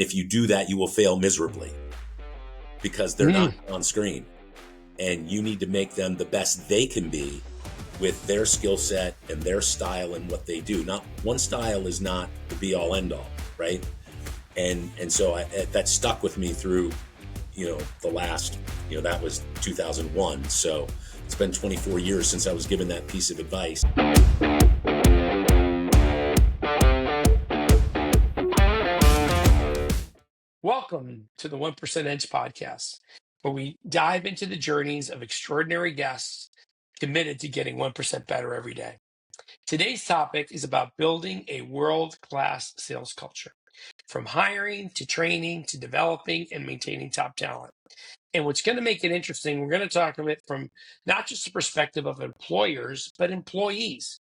If you do that, you will fail miserably because they're not on screen, and you need to make them the best they can be with their skill set and their style and what they do. Not one style is not the be all end all, right? And so that stuck with me through, the last, that was 2001. So it's been 24 years since I was given that piece of advice. Welcome to the 1% Edge podcast, where we dive into the journeys of extraordinary guests committed to getting 1% better every day. Today's topic is about building a world-class sales culture, from hiring to training to developing and maintaining top talent. And what's going to make it interesting, we're going to talk of it from not just the perspective of employers, but employees.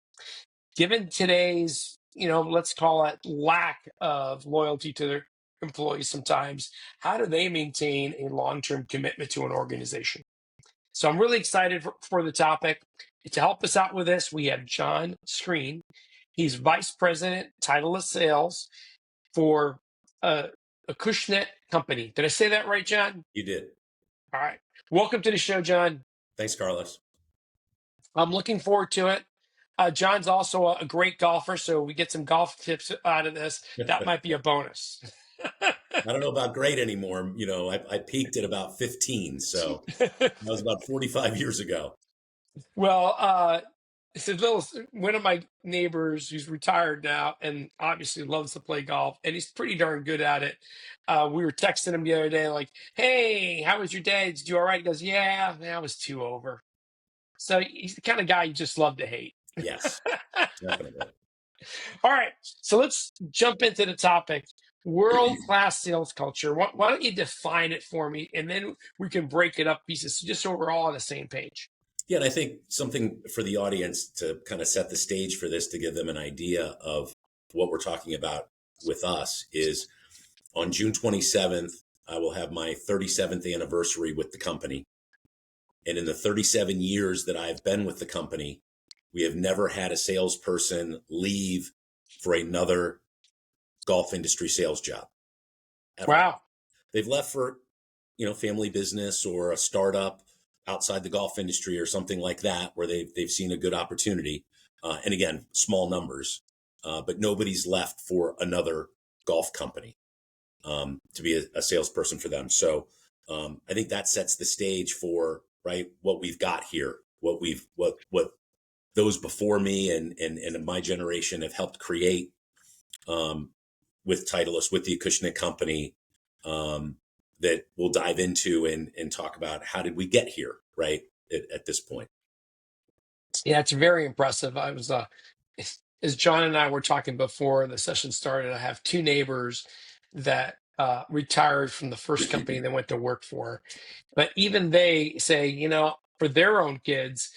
Given today's, let's call it lack of loyalty to their employees sometimes, how do they maintain a long-term commitment to an organization? So I'm really excited for the topic. To help us out with this, we have John Screen. He's Vice President, Titleist Sales for a Acushnet company. Did I say that right, John? You did. All right. Welcome to the show, John. Thanks, Carlos. I'm looking forward to it. John's also a great golfer, so we get some golf tips out of this. That might be a bonus. I don't know about great anymore. I peaked at about 15, so that was about 45 years ago. Well, one of my neighbors who's retired now and obviously loves to play golf, and he's pretty darn good at it. We were texting him the other day, like, "Hey, how was your day? Did you do all right?" He goes, "Yeah, I was 2 over." So he's the kind of guy you just love to hate. Yes, definitely. All right, so let's jump into the topic. World-class sales culture. Why don't you define it for me, and then we can break it up pieces just so we're all on the same page. Yeah, and I think something for the audience to kind of set the stage for this, to give them an idea of what we're talking about with us, is on June 27th, I will have my 37th anniversary with the company. And in the 37 years that I've been with the company, we have never had a salesperson leave for another golf industry sales job. Ever. Wow. They've left for, family business or a startup outside the golf industry or something like that, where they've seen a good opportunity. And again, small numbers, but nobody's left for another golf company to be a salesperson for them. So I think that sets the stage for, right, what we've got here, what those before me and my generation have helped create with Titleist, with the Acushnet company, that we'll dive into and talk about how did we get here, right, at this point. Yeah, it's very impressive. I was, as John and I were talking before the session started, I have 2 neighbors that retired from the first company they went to work for. But even they say, for their own kids,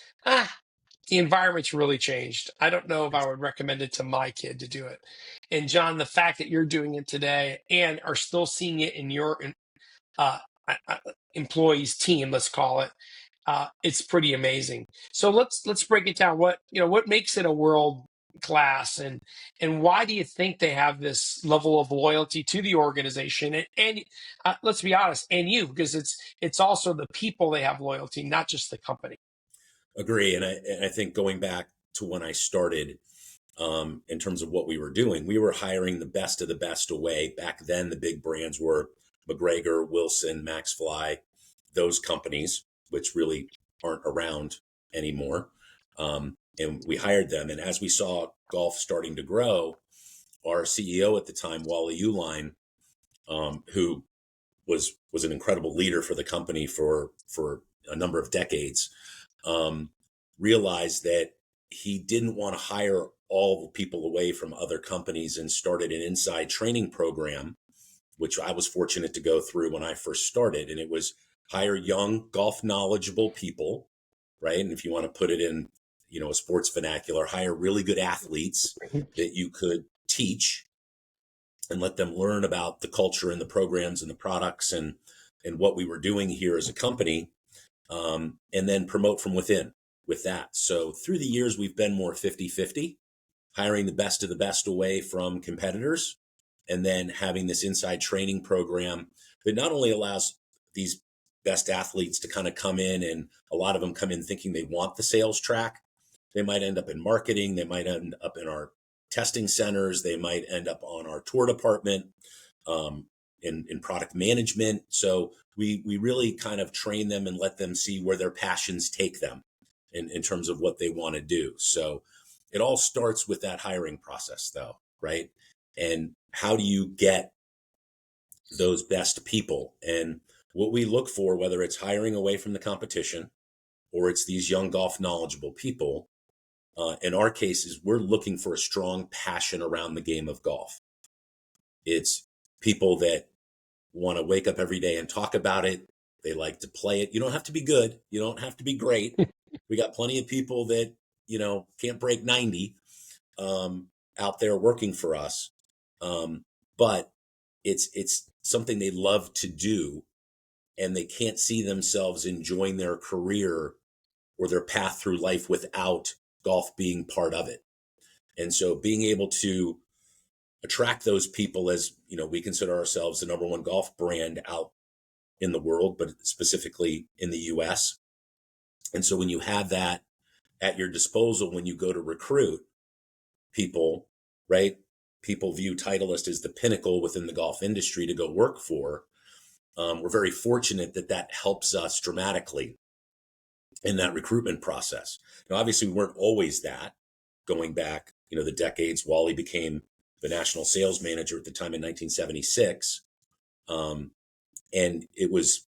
the environment's really changed. I don't know if I would recommend it to my kid to do it. And John, the fact that you're doing it today and are still seeing it in your employees team, let's call it, it's pretty amazing. So let's break it down. What makes it a world class, and why do you think they have this level of loyalty to the organization? And let's be honest, and you, because it's also the people they have loyalty, not just the company. Agree. And I think going back to when I started, in terms of what we were doing, we were hiring the best of the best away. Back then, the big brands were McGregor, Wilson, Max Fly, those companies, which really aren't around anymore. And we hired them. And as we saw golf starting to grow, our CEO at the time, Wally Uline, who was an incredible leader for the company for a number of decades, realized that he didn't want to hire all the people away from other companies, and started an inside training program, which I was fortunate to go through when I first started. And it was hire young golf knowledgeable people, right? And if you want to put it in, a sports vernacular, hire really good athletes that you could teach and let them learn about the culture and the programs and the products and what we were doing here as a company, and then promote from within with that. So through the years, we've been more 50-50, hiring the best of the best away from competitors, and then having this inside training program that not only allows these best athletes to kind of come in, and a lot of them come in thinking they want the sales track. They might end up in marketing. They might end up in our testing centers. They might end up on our tour department, in product management. So we really kind of train them and let them see where their passions take them in terms of what they want to do. So it all starts with that hiring process, though, right? And how do you get those best people? And what we look for, whether it's hiring away from the competition or it's these young golf knowledgeable people, in our cases, we're looking for a strong passion around the game of golf. It's people that want to wake up every day and talk about it. They like to play it. You don't have to be good. You don't have to be great. We got plenty of people that, can't break 90 out there working for us. But it's something they love to do, and they can't see themselves enjoying their career or their path through life without golf being part of it. And so being able to attract those people, as we consider ourselves the number one golf brand out in the world, but specifically in the US. And so when you have that at your disposal, when you go to recruit people, right? People view Titleist as the pinnacle within the golf industry to go work for. We're very fortunate that helps us dramatically in that recruitment process. Now, obviously, we weren't always that. Going back, the decades, Wally became the national sales manager at the time in 1976. And it was,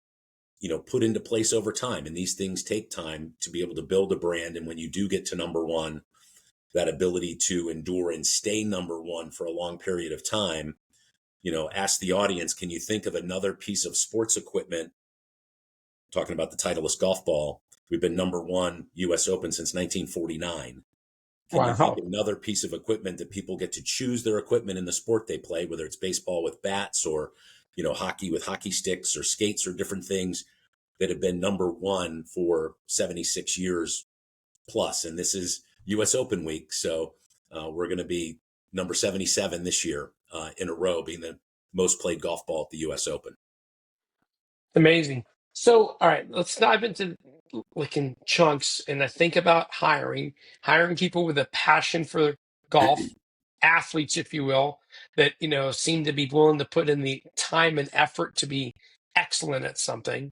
put into place over time. And these things take time to be able to build a brand. And when you do get to number one, that ability to endure and stay number one for a long period of time, ask the audience, can you think of another piece of sports equipment? Talking about the Titleist golf ball, we've been number one US Open since 1949. Can you think Wow. of another piece of equipment that people get to choose their equipment in the sport they play, whether it's baseball with bats or, hockey with hockey sticks or skates or different things that have been number one for 76 years plus? And this is US Open week. So we're going to be number 77 this year in a row, being the most played golf ball at the US Open. Amazing. So, all right, let's dive into like in chunks. And I think about hiring people with a passion for golf, athletes, if you will, that, seem to be willing to put in the time and effort to be excellent at something.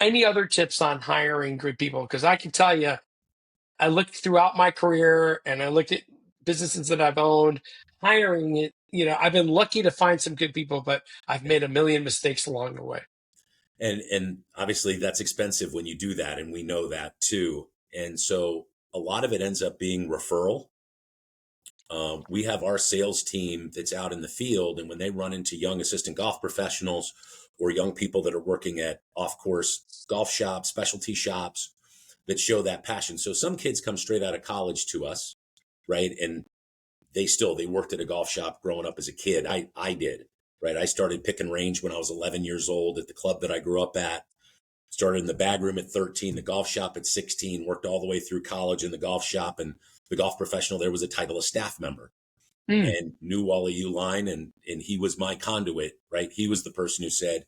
Any other tips on hiring good people? Because I can tell you, I looked throughout my career and I looked at businesses that I've owned, hiring it, I've been lucky to find some good people, but I've made a million mistakes along the way. And obviously that's expensive when you do that. And we know that too. And so a lot of it ends up being referral. We have our sales team that's out in the field, and when they run into young assistant golf professionals or young people that are working at off-course golf shops, specialty shops that show that passion. So some kids come straight out of college to us, right? And they worked at a golf shop growing up as a kid. I did, right? I started picking range when I was 11 years old at the club that I grew up at. Started in the bag room at 13, the golf shop at 16, worked all the way through college in the golf shop, and the golf professional there was a Titleist staff member Mm. and knew Wally Uline, and he was my conduit, right? He was the person who said,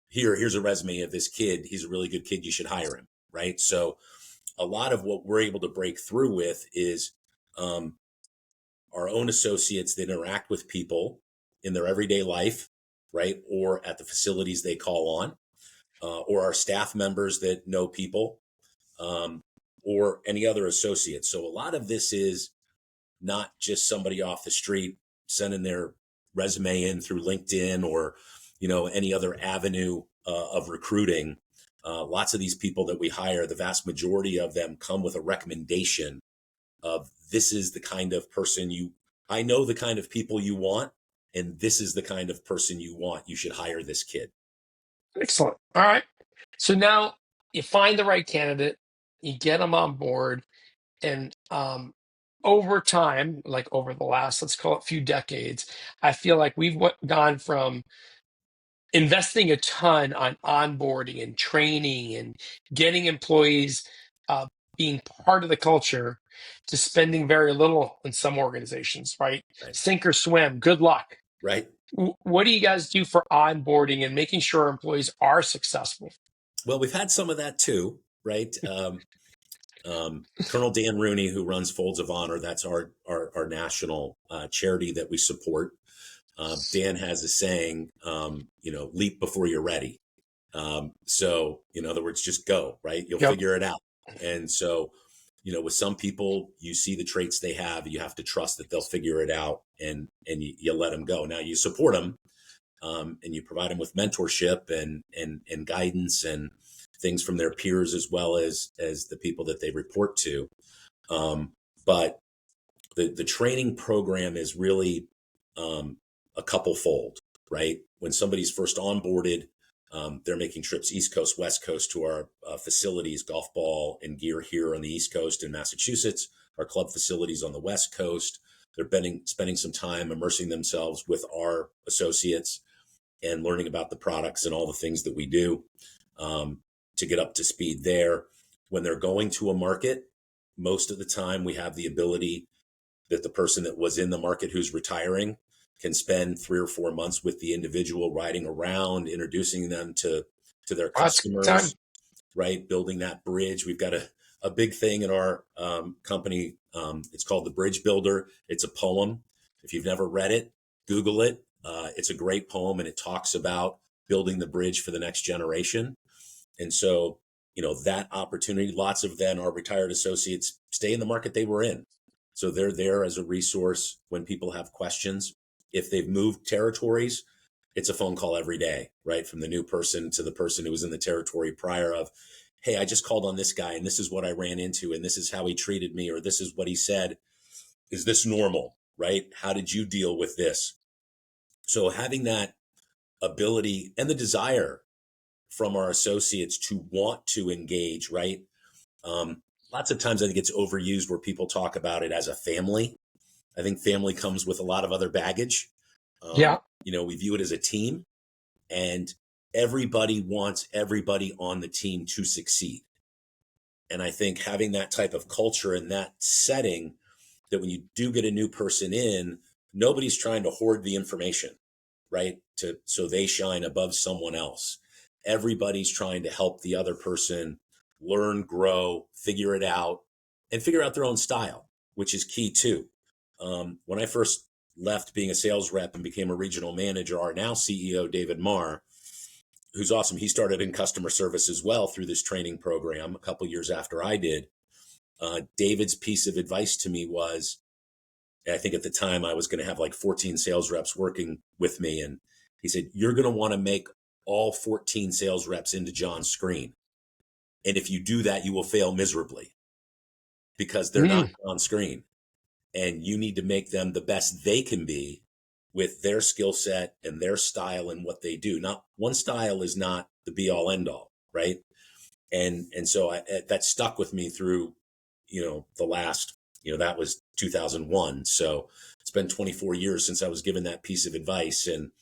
here's a resume of this kid. He's a really good kid. You should hire him, right? So a lot of what we're able to break through with is our own associates that interact with people in their everyday life, right? Or at the facilities they call on, or our staff members that know people, or any other associates. So a lot of this is not just somebody off the street sending their resume in through LinkedIn or, any other avenue of recruiting. Lots of these people that we hire, the vast majority of them come with a recommendation of, this is the kind of person I know the kind of people you want, and this is the kind of person you want. You should hire this kid. Excellent. All right. So now you find the right candidate, you get them on board, and over time, like over the last, let's call it few decades, I feel like we've gone from investing a ton on onboarding and training and getting employees uh, being part of the culture to spending very little in some organizations, right? Right. Sink or swim, good luck. Right. What do you guys do for onboarding and making sure employees are successful? Well, we've had some of that too, right? Colonel Dan Rooney, who runs Folds of Honor, that's our national charity that we support. Dan has a saying, leap before you're ready. So, in other words, just go, right? You'll Yep. figure it out. And so, with some people, you see the traits they have, you have to trust that they'll figure it out, and you let them go. Now you support them, and you provide them with mentorship and guidance and things from their peers as well as the people that they report to. But the training program is really a couple fold, right? When somebody's first onboarded, they're making trips East Coast, West Coast to our facilities, golf ball and gear here on the East Coast in Massachusetts, our club facilities on the West Coast. They're spending some time immersing themselves with our associates and learning about the products and all the things that we do to get up to speed there. When they're going to a market, most of the time we have the ability that the person that was in the market who's retiring can spend 3 or 4 months with the individual, riding around, introducing them to their That's a good time. customers, right? Building that bridge. We've got a big thing in our company. It's called the Bridge Builder. It's a poem. If you've never read it, Google it. It's a great poem, and it talks about building the bridge for the next generation. And so, that opportunity, lots of then our retired associates stay in the market they were in. So they're there as a resource when people have questions. If they've moved territories, it's a phone call every day, right? From the new person to the person who was in the territory prior of, hey, I just called on this guy and this is what I ran into and this is how he treated me or this is what he said. Is this normal, right? How did you deal with this? So having that ability and the desire from our associates to want to engage, right? Lots of times I think it's overused where people talk about it as a family. I think family comes with a lot of other baggage. Yeah. We view it as a team, and everybody wants everybody on the team to succeed. And I think having that type of culture and that setting, that when you do get a new person in, nobody's trying to hoard the information, right? So they shine above someone else. Everybody's trying to help the other person learn, grow, figure it out, and figure out their own style, which is key too. When I first left being a sales rep and became a regional manager, our now CEO, David Marr, who's awesome, he started in customer service as well through this training program a couple years after I did. David's piece of advice to me was, I think at the time I was going to have like 14 sales reps working with me. And he said, you're going to want to make all 14 sales reps into John Screen. And if you do that, you will fail miserably because they're not on screen. And you need to make them the best they can be with their skill set and their style and what they do. Not one style is not the be all end all, right? And so that stuck with me through, the last, that was 2001. So it's been 24 years since I was given that piece of advice. And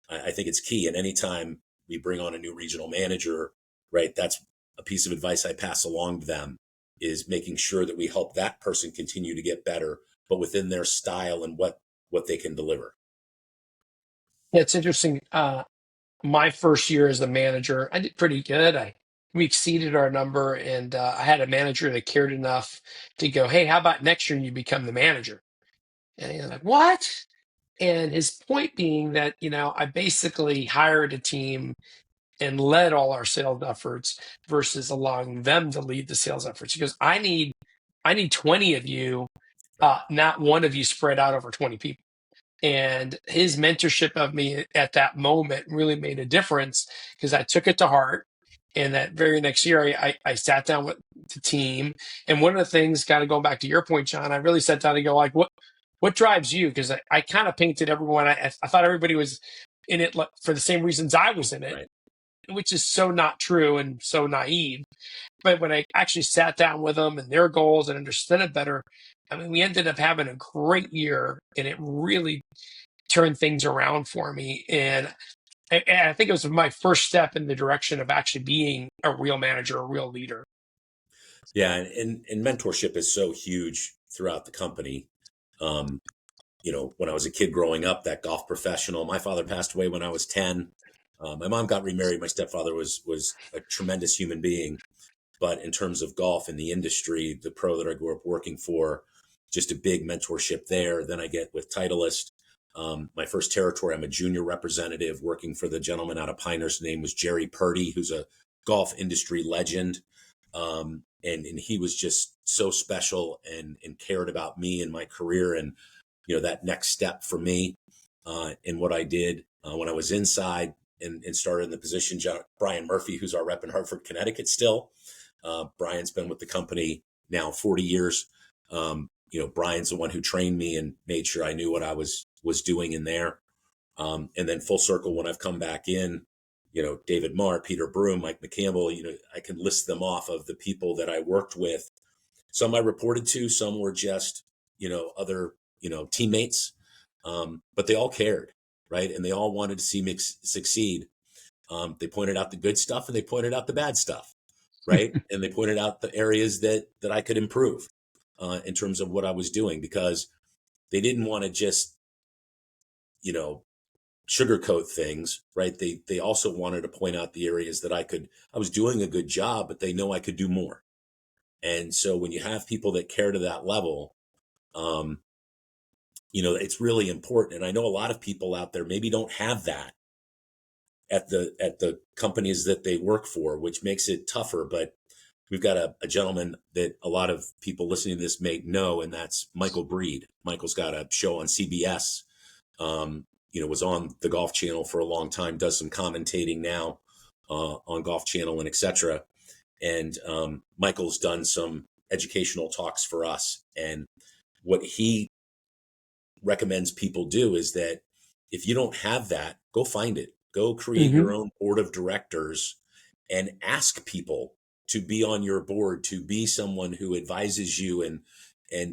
I think it's key. And anytime we bring on a new regional manager, right, that's a piece of advice I pass along to them, is making sure that we help that person continue to get better, but within their style and what they can deliver. Yeah, it's interesting. My first year as the manager, I did pretty good. We exceeded our number, and I had a manager that cared enough to go, "Hey, how about next year you become the manager?" And he's like, "What?" And his point being that I basically hired a team and led all our sales efforts versus allowing them to lead the sales efforts. He goes, "I need 20 of you, Right. not one of you spread out over 20 people." And his mentorship of me at that moment really made a difference because I took it to heart. And that very next year, I sat down with the team. And one of the things, kind of going back to your point, John, I really sat down and go, like, what drives you? Because I kind of painted everyone. I thought everybody was in it for the same reasons I was in it, Right. which is so not true and so naive. But when I actually sat down with them and their goals and understood it better, I mean, we ended up having a great year, and it really turned things around for me. And I think it was my first step in the direction of actually being a real manager, a real leader. Yeah. And mentorship is so huge throughout the company. when I was a kid growing up, that golf professional. My father passed away when I was 10. My mom got remarried. My stepfather was a tremendous human being. But in terms of golf in the industry, the pro that I grew up working for, just a big mentorship there. Then I get with Titleist. My first territory, I'm a junior representative working for the gentleman out of Pinehurst. His name was Jerry Purdy, who's a golf industry legend. And he was just so special and cared about me and my career and, that next step for me in what I did when I was inside and started in the position. Brian Murphy, who's our rep in Hartford, Connecticut still. Brian's been with the company now 40 years. Brian's the one who trained me and made sure I knew what I was doing in there. And then full circle, when I've come back in, David Marr, Peter Broom, Mike McCampbell, I can list them off of the people that I worked with. Some I reported to, some were just, other, teammates. But they all cared, right? And they all wanted to see me succeed. They pointed out the good stuff and they pointed out the bad stuff, right? And they pointed out the areas that I could improve in terms of what I was doing, because they didn't want to just, sugarcoat things, right? They also wanted to point out the areas that I was doing a good job, but they know I could do more. And so when you have people that care to that level, it's really important. And I know a lot of people out there maybe don't have that at the companies that they work for, which makes it tougher. But we've got a gentleman that a lot of people listening to this may know, and that's Michael Breed. Michael's got a show on CBS, was on the Golf Channel for a long time, does some commentating now on Golf Channel and etc. And Michael's done some educational talks for us. And what he recommends people do is that if you don't have that, go find it. Go create your own board of directors and ask people to be on your board, to be someone who advises you and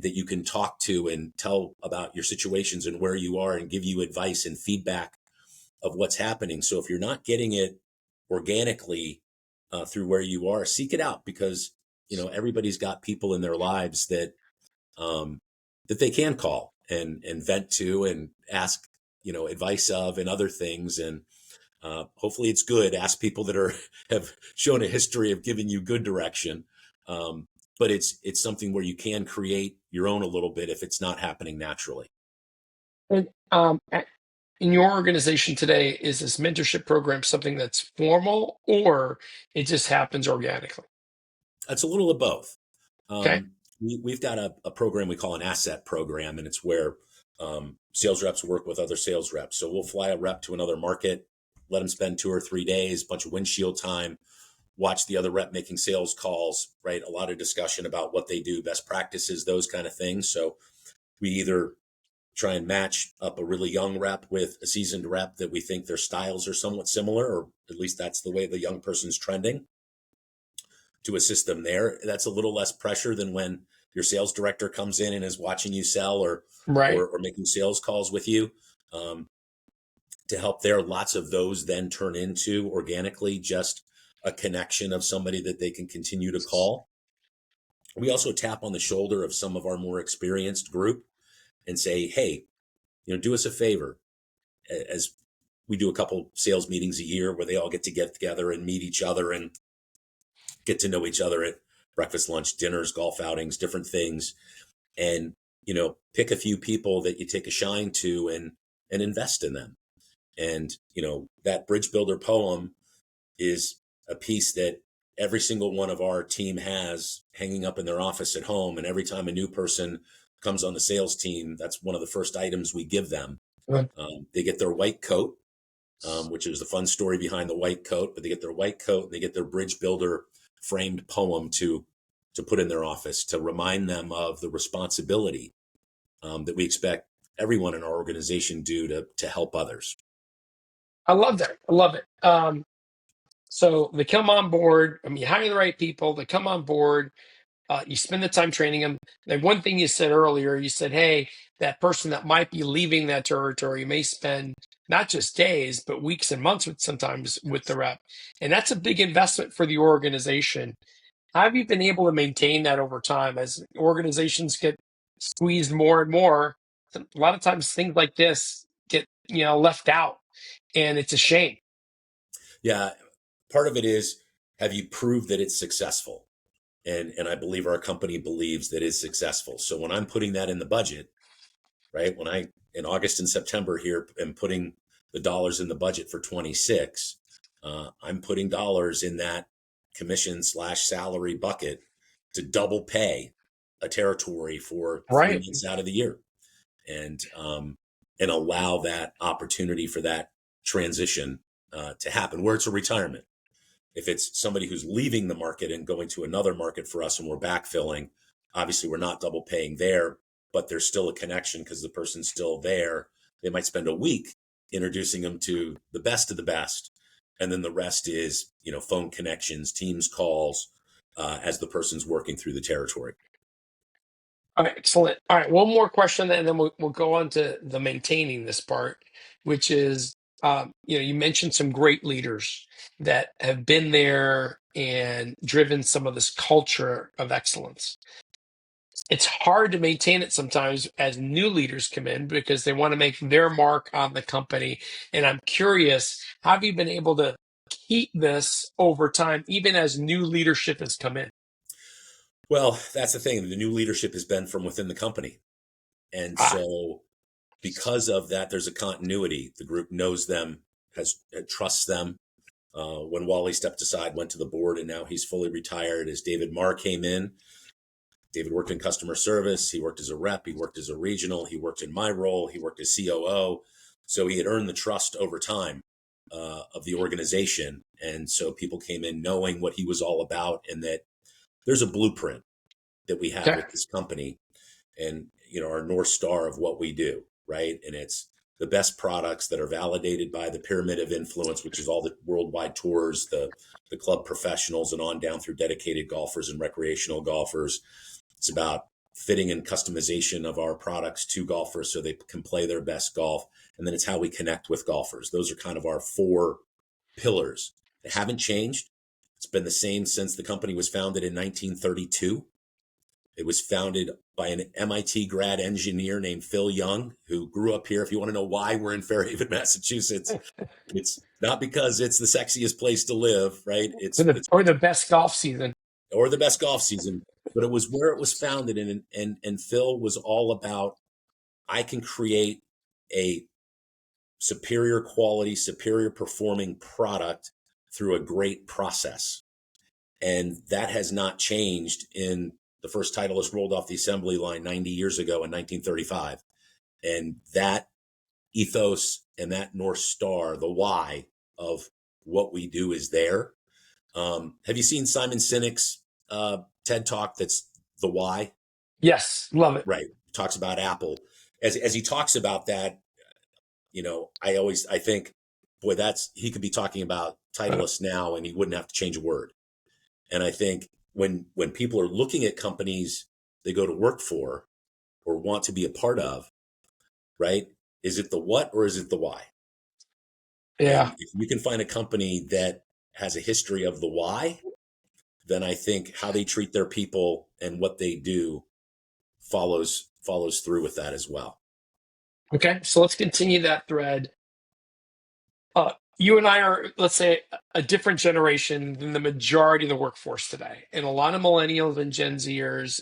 that you can talk to and tell about your situations and where you are and give you advice and feedback of what's happening. So if you're not getting it organically through where you are, seek it out, because everybody's got people in their lives that that they can call and vent to and ask advice of and other things. And hopefully it's good. Ask people that have shown a history of giving you good direction. But it's something where you can create your own a little bit if it's not happening naturally. And in your organization today, is this mentorship program something that's formal, or it just happens organically? It's a little of both. Okay. We've got a program we call an asset program, and it's where sales reps work with other sales reps. So we'll fly a rep to another market, let them spend 2 or 3 days, a bunch of windshield time, watch the other rep making sales calls, right? A lot of discussion about what they do, best practices, those kind of things. So we either try and match up a really young rep with a seasoned rep that we think their styles are somewhat similar, or at least that's the way the young person's trending, to assist them there. That's a little less pressure than when your sales director comes in and is watching you sell or Right. or making sales calls with you. To help there, lots of those then turn into organically just a connection of somebody that they can continue to call. We also tap on the shoulder of some of our more experienced group and say, hey, do us a favor. As we do a couple sales meetings a year where they all get together and meet each other and get to know each other at breakfast, lunch, dinners, golf outings, different things. And, pick a few people that you take a shine to and invest in them. And, that bridge builder poem is a piece that every single one of our team has hanging up in their office at home. And every time a new person comes on the sales team, that's one of the first items we give them. They get their white coat, which is the fun story behind the white coat, but they get their white coat and they get their bridge builder framed poem to put in their office to remind them of the responsibility that we expect everyone in our organization do to help others. I love that. I love it. So they come on board. I mean, you hire the right people. They come on board. You spend the time training them. And one thing you said earlier, you said, hey, that person that might be leaving that territory may spend not just days, but weeks and months sometimes with the rep. And that's a big investment for the organization. How have you been able to maintain that over time as organizations get squeezed more and more? a lot of times things like this get, left out, and it's a shame. Yeah. Part of it is, have you proved that it's successful? And I believe our company believes that it's successful. So when I'm putting that in the budget, right? When I, in August and September here, am putting the dollars in the budget for 26, I'm putting dollars in that commission slash salary bucket to double pay a territory for three Right. months out of the year, and allow that opportunity for that transition to happen where it's a retirement. If it's somebody who's leaving the market and going to another market for us and we're backfilling, obviously we're not double paying there, but there's still a connection because the person's still there. They might spend a week introducing them to the best of the best. And then the rest is, phone connections, Teams calls, as the person's working through the territory. All right, excellent. All right, one more question, and then we'll go on to the maintaining this part, which is, you mentioned some great leaders that have been there and driven some of this culture of excellence. It's hard to maintain it sometimes as new leaders come in because they want to make their mark on the company. And I'm curious, how have you been able to keep this over time, even as new leadership has come in? Well, that's the thing. The new leadership has been from within the company. And Ah, so because of that, there's a continuity. The group knows them, trusts them. When Wally stepped aside, went to the board, and now he's fully retired. As David Marr came in, David worked in customer service. He worked as a rep. He worked as a regional. He worked in my role. He worked as COO. So he had earned the trust over time of the organization. And so people came in knowing what he was all about, and that there's a blueprint that we have okay. with this company, and our North Star of what we do, right? And it's the best products that are validated by the pyramid of influence, which is all the worldwide tours, the club professionals, and on down through dedicated golfers and recreational golfers. It's about fitting and customization of our products to golfers so they can play their best golf. And then it's how we connect with golfers. Those are kind of our four pillars. They haven't changed. It's been the same since the company was founded in 1932. It was founded by an MIT grad engineer named Phil Young, who grew up here. If you want to know why we're in Fairhaven, Massachusetts, it's not because it's the sexiest place to live, right? Or the best golf season. Or the best golf season, but it was where it was founded. And Phil was all about, I can create a superior quality, superior performing product through a great process. And that has not changed in the first Titleist rolled off the assembly line 90 years ago in 1935. And that ethos and that North Star, the why of what we do is there. Have you seen Simon Sinek's TED Talk that's the why? Yes, love it. Right. Talks about Apple. As he talks about that, I think, boy, he could be talking about Titleist now and he wouldn't have to change a word. And I think when people are looking at companies they go to work for or want to be a part of, right? Is it the what or is it the why? Yeah. And if you can find a company that has a history of the why, then I think how they treat their people and what they do follows through with that as well. Okay. So let's continue that thread. You and I are, let's say, a different generation than the majority of the workforce today. And a lot of millennials and Gen Zers,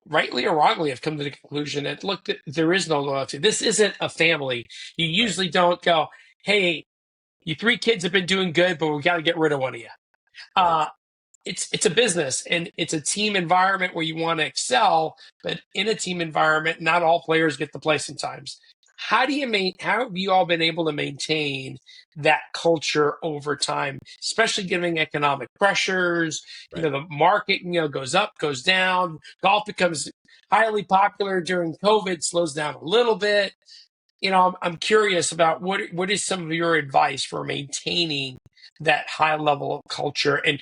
rightly or wrongly, have come to the conclusion that, look, there is no loyalty. This isn't a family. You Right. usually don't go, hey, you three kids have been doing good, but we got to get rid of one of you. Right. Uh, it's a business and it's a team environment where you want to excel, but in a team environment, not all players get to play sometimes. How have you all been able to maintain that culture over time, especially given economic pressures? Right. The market, goes up, goes down. Golf becomes highly popular during COVID, slows down a little bit. I'm curious about what is some of your advice for maintaining that high level of culture, and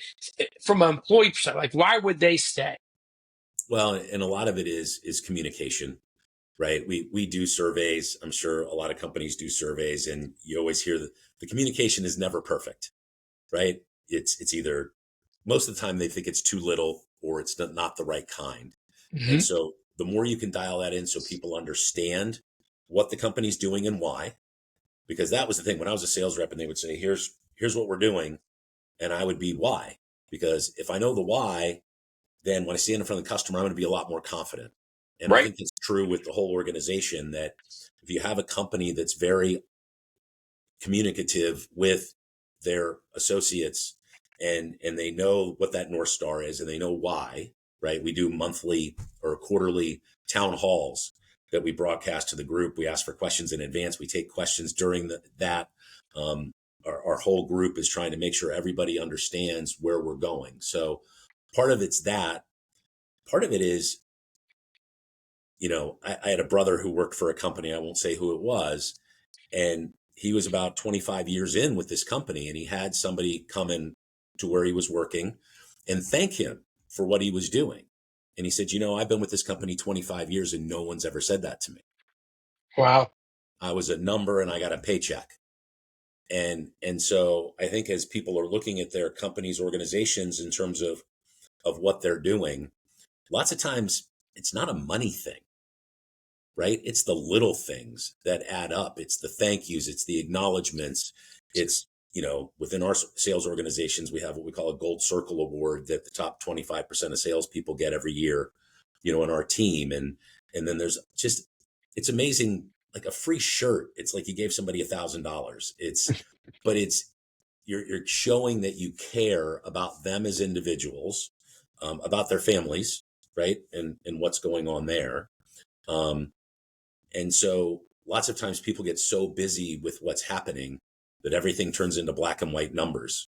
from an employee perspective, like why would they stay? Well, and a lot of it is communication, right? We do surveys. I'm sure a lot of companies do surveys, and you always hear that the communication is never perfect, right? It's either most of the time they think it's too little or it's not the right kind. And Hmm. so the more you can dial that in so people understand what the company's doing and why, because that was the thing when I was a sales rep and they would say, here's what we're doing. And I would be why, because if I know the why, then when I stand in front of the customer, I'm going to be a lot more confident. And I Right. think that's true with the whole organization, that if you have a company that's very communicative with their associates and they know what that North Star is and they know why, right? We do monthly or quarterly town halls that we broadcast to the group. We ask for questions in advance. We take questions during that. Our whole group is trying to make sure everybody understands where we're going. So part of it's that. Part of it is, I had a brother who worked for a company. I won't say who it was. And he was about 25 years in with this company. And he had somebody come in to where he was working and thank him for what he was doing. And he said, I've been with this company 25 years and no one's ever said that to me. Wow. I was a number and I got a paycheck. And so I think as people are looking at their companies, organizations in terms of what they're doing, lots of times it's not a money thing, right? It's the little things that add up. It's the thank yous. It's the acknowledgments. It's, within our sales organizations, we have what we call a gold circle award that the top 25% of salespeople get every year, in our team. And then there's just, it's amazing, like a free shirt. It's like you gave somebody $1,000. But you're showing that you care about them as individuals, about their families, right? And what's going on there. And so lots of times people get so busy with what's happening that everything turns into black and white numbers.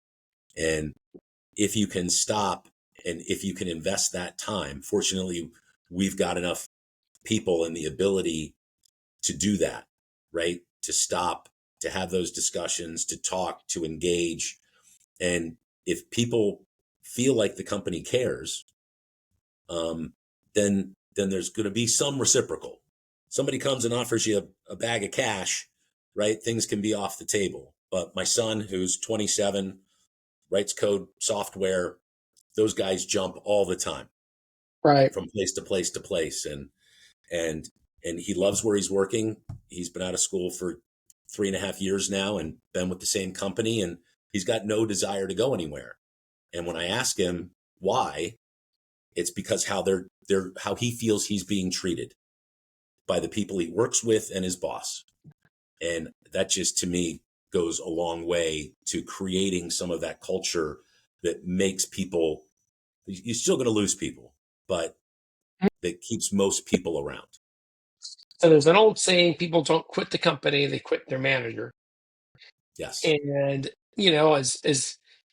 And if you can stop and if you can invest that time, fortunately, we've got enough people and the ability to do that, right? To stop, to have those discussions, to talk, to engage. And if people feel like the company cares, then there's going to be some reciprocal. Somebody comes and offers you a bag of cash, right? Things can be off the table. But my son, who's 27, writes code software, those guys jump all the time, Right. from place to place to place. And he loves where he's working. He's been out of school for 3.5 years now and been with the same company, and he's got no desire to go anywhere. And when I ask him why, it's because how how he feels he's being treated by the people he works with and his boss. And that just, to me, goes a long way to creating some of that culture that makes people, you're still going to lose people, but that keeps most people around. So there's an old saying, people don't quit the company, they quit their manager. Yes. And,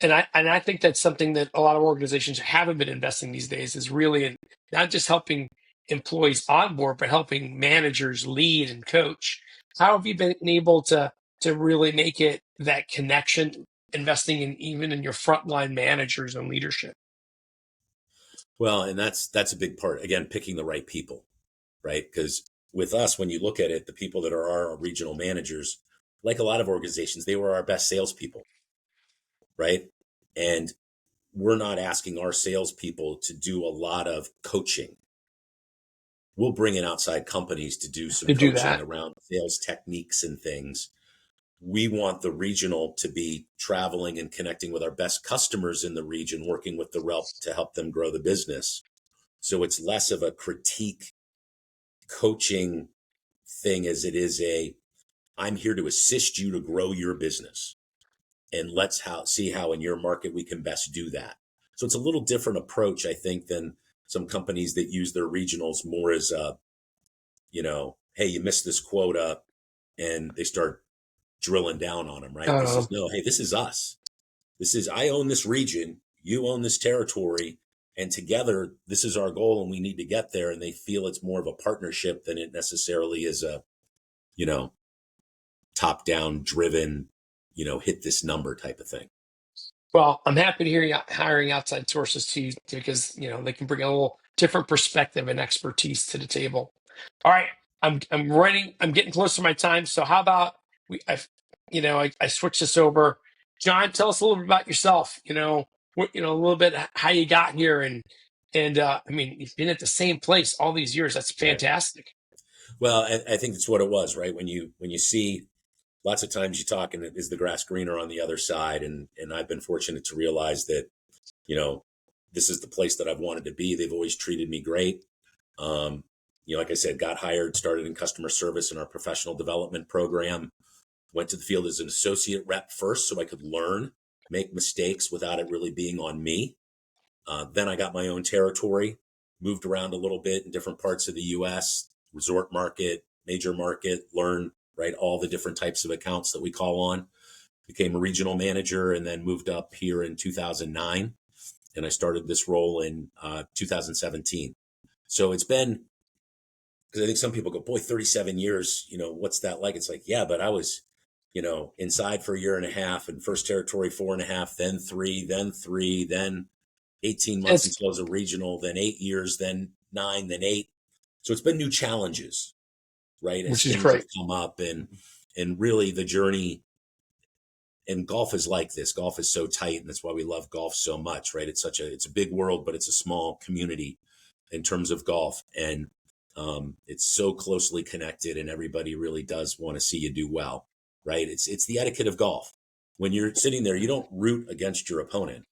and I think that's something that a lot of organizations haven't been investing these days, is really in not just helping employees onboard, but helping managers lead and coach. How have you been able to really make it that connection, investing in even in your frontline managers and leadership? Well, and that's a big part. Again, picking the right people, right? Because with us, when you look at it, the people that are our regional managers, like a lot of organizations, they were our best salespeople, right? And we're not asking our salespeople to do a lot of coaching. We'll bring in outside companies to do some To do coaching that. around sales techniques and things. We want the regional to be traveling and connecting with our best customers in the region, working with the rep to help them grow the business. So it's less of a critique coaching thing as it is I'm here to assist you to grow your business. And let's see how in your market we can best do that. So it's a little different approach, I think, than some companies that use their regionals more as hey, you missed this quota, and they start drilling down on them, right? This is, no, hey, this is us. I own this region, you own this territory, and together this is our goal and we need to get there. And they feel it's more of a partnership than it necessarily is a, top down driven, hit this number type of thing. Well, I'm happy to hear you hiring outside sources too, because they can bring a little different perspective and expertise to the table. All right, I'm running. I'm getting close to my time. So how about I switch this over. John, tell us a little bit about yourself. A little bit how you got here, and I mean, you've been at the same place all these years. That's Right. fantastic. Well, I think that's what it was, right? When you see lots of times you talk and is the grass greener on the other side, and I've been fortunate to realize that you know this is the place that I've wanted to be. They've always treated me great. Um, like I said, got hired, started in customer service in our professional development program. Went to the field as an associate rep first, so I could learn, make mistakes without it really being on me. Then I got my own territory, moved around a little bit in different parts of the U.S., resort market, major market, learn, right, all the different types of accounts that we call on. Became a regional manager and then moved up here in 2009. And I started this role in 2017. So it's been, because I think some people go, boy, 37 years, what's that like? It's like, yeah, but I was, inside for a year and a half and first territory 4.5, then three, then 18 months It's until I was a regional, then 8 years, then 9, then 8. So it's been new challenges, right? As which is things have great. come up and really the journey, and golf is like this. Golf is so tight, and that's why we love golf so much, right? It's a big world, but it's a small community in terms of golf. And it's so closely connected, and everybody really does want to see you do well, right? It's the etiquette of golf. When you're sitting there, you don't root against your opponent,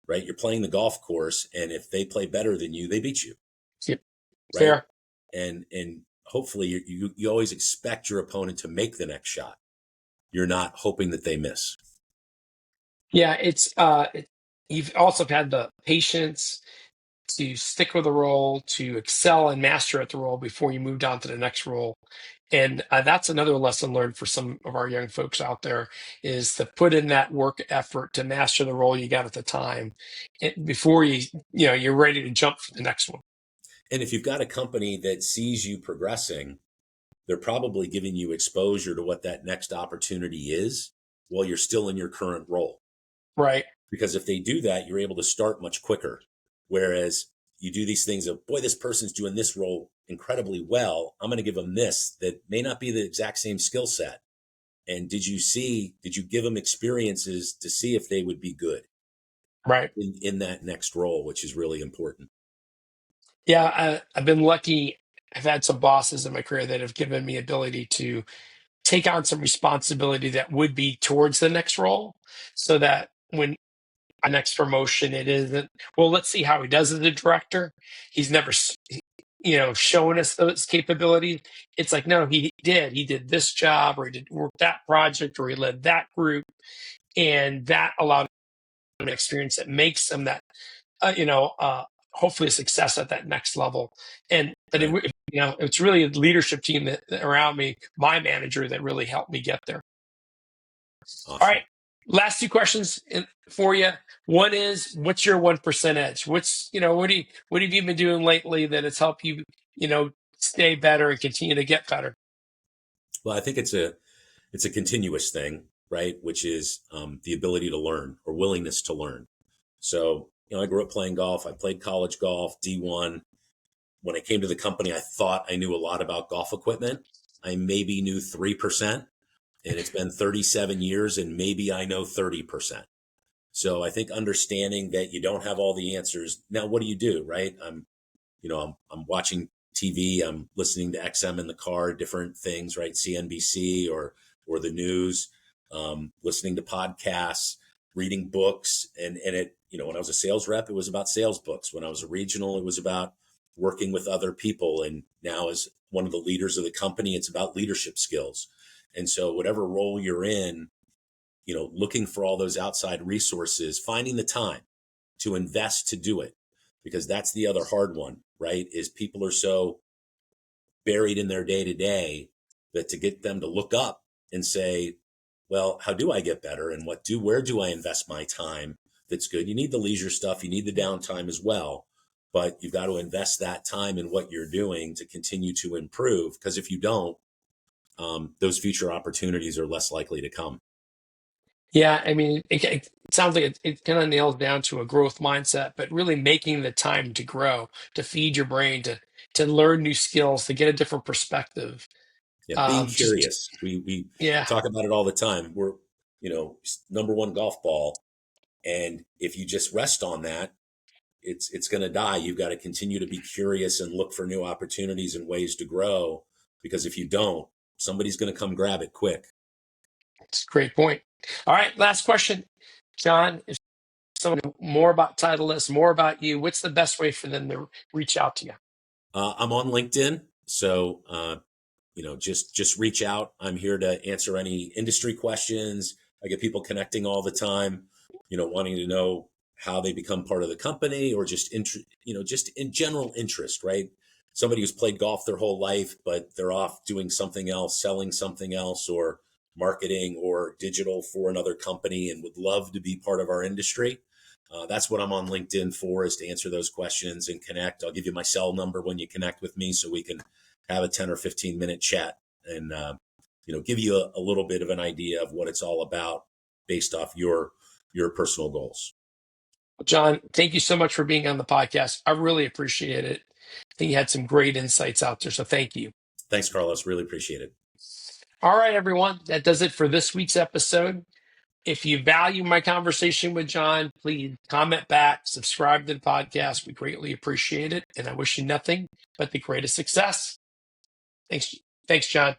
right? You're playing the golf course, and if they play better than you, they beat you, Yep. right? Fair. And hopefully you always expect your opponent to make the next shot. You're not hoping that they miss. Yeah, you've also had the patience to stick with the role, to excel and master at the role before you moved on to the next role. And that's another lesson learned for some of our young folks out there is to put in that work effort to master the role you got at the time before you're ready to jump for the next one. And if you've got a company that sees you progressing, they're probably giving you exposure to what that next opportunity is while you're still in your current role. Right. Because if they do that, you're able to start much quicker. Whereas you do these things of, boy, this person's doing this role incredibly well. I'm going to give them this that may not be the exact same skill set. And did you give them experiences to see if they would be good Right. in that next role, which is really important. Yeah, I've been lucky. I've had some bosses in my career that have given me ability to take on some responsibility that would be towards the next role so that when my next promotion it isn't, well, let's see how he does as a director. He's never showing us those capabilities. It's like, no, he did this job, or he did work that project, or he led that group, and that allowed him an experience that makes him that hopefully a success at that next level. But Right. it's really a leadership team that around me, my manager, that really helped me get there. All Awesome. right. Last two questions for you. One is, what's your 1% edge? What have you been doing lately that has helped you stay better and continue to get better? Well, I think it's a continuous thing, right? Which is the ability to learn or willingness to learn. So, I grew up playing golf. I played college golf, D1. When I came to the company, I thought I knew a lot about golf equipment. I maybe knew 3%, and it's been 37 years, and maybe I know 30%. So I think understanding that you don't have all the answers. Now, what do you do, right? I'm watching TV, I'm listening to XM in the car, different things, right? CNBC or the news, listening to podcasts, reading books, and when I was a sales rep, it was about sales books. When I was a regional, it was about working with other people, and now as one of the leaders of the company, it's about leadership skills. And so, whatever role you're in, looking for all those outside resources, finding the time to invest to do it, because that's the other hard one, right? Is people are so buried in their day to day that to get them to look up and say, well, how do I get better? And where do I invest my time? That's good. You need the leisure stuff. You need the downtime as well, but you've got to invest that time in what you're doing to continue to improve. Because if you don't, those future opportunities are less likely to come. Yeah, I mean, it sounds like it kind of nails down to a growth mindset, but really making the time to grow, to feed your brain, to learn new skills, to get a different perspective. Yeah, being Just curious. We yeah, talk about it all the time. We're, number one golf ball, and if you just rest on that, it's going to die. You've got to continue to be curious and look for new opportunities and ways to grow. because if you don't, somebody's going to come grab it quick. It's a great point. All right, last question. John, if someone knows more about Titleist, more about you, what's the best way for them to reach out to you? I'm on LinkedIn, so just reach out. I'm here to answer any industry questions. I get people connecting all the time, wanting to know how they become part of the company, or just just in general interest, right? Somebody who's played golf their whole life, but they're off doing something else, selling something else, or marketing or digital for another company, and would love to be part of our industry. That's what I'm on LinkedIn for, is to answer those questions and connect. I'll give you my cell number when you connect with me, so we can have a 10 or 15-minute chat and give you a little bit of an idea of what it's all about based off your personal goals. John, thank you so much for being on the podcast. I really appreciate it. I think you had some great insights out there, so thank you. Thanks, Carlos. Really appreciate it. All right, everyone. That does it for this week's episode. If you value my conversation with John, please comment back, subscribe to the podcast. We greatly appreciate it. And I wish you nothing but the greatest success. Thanks, John.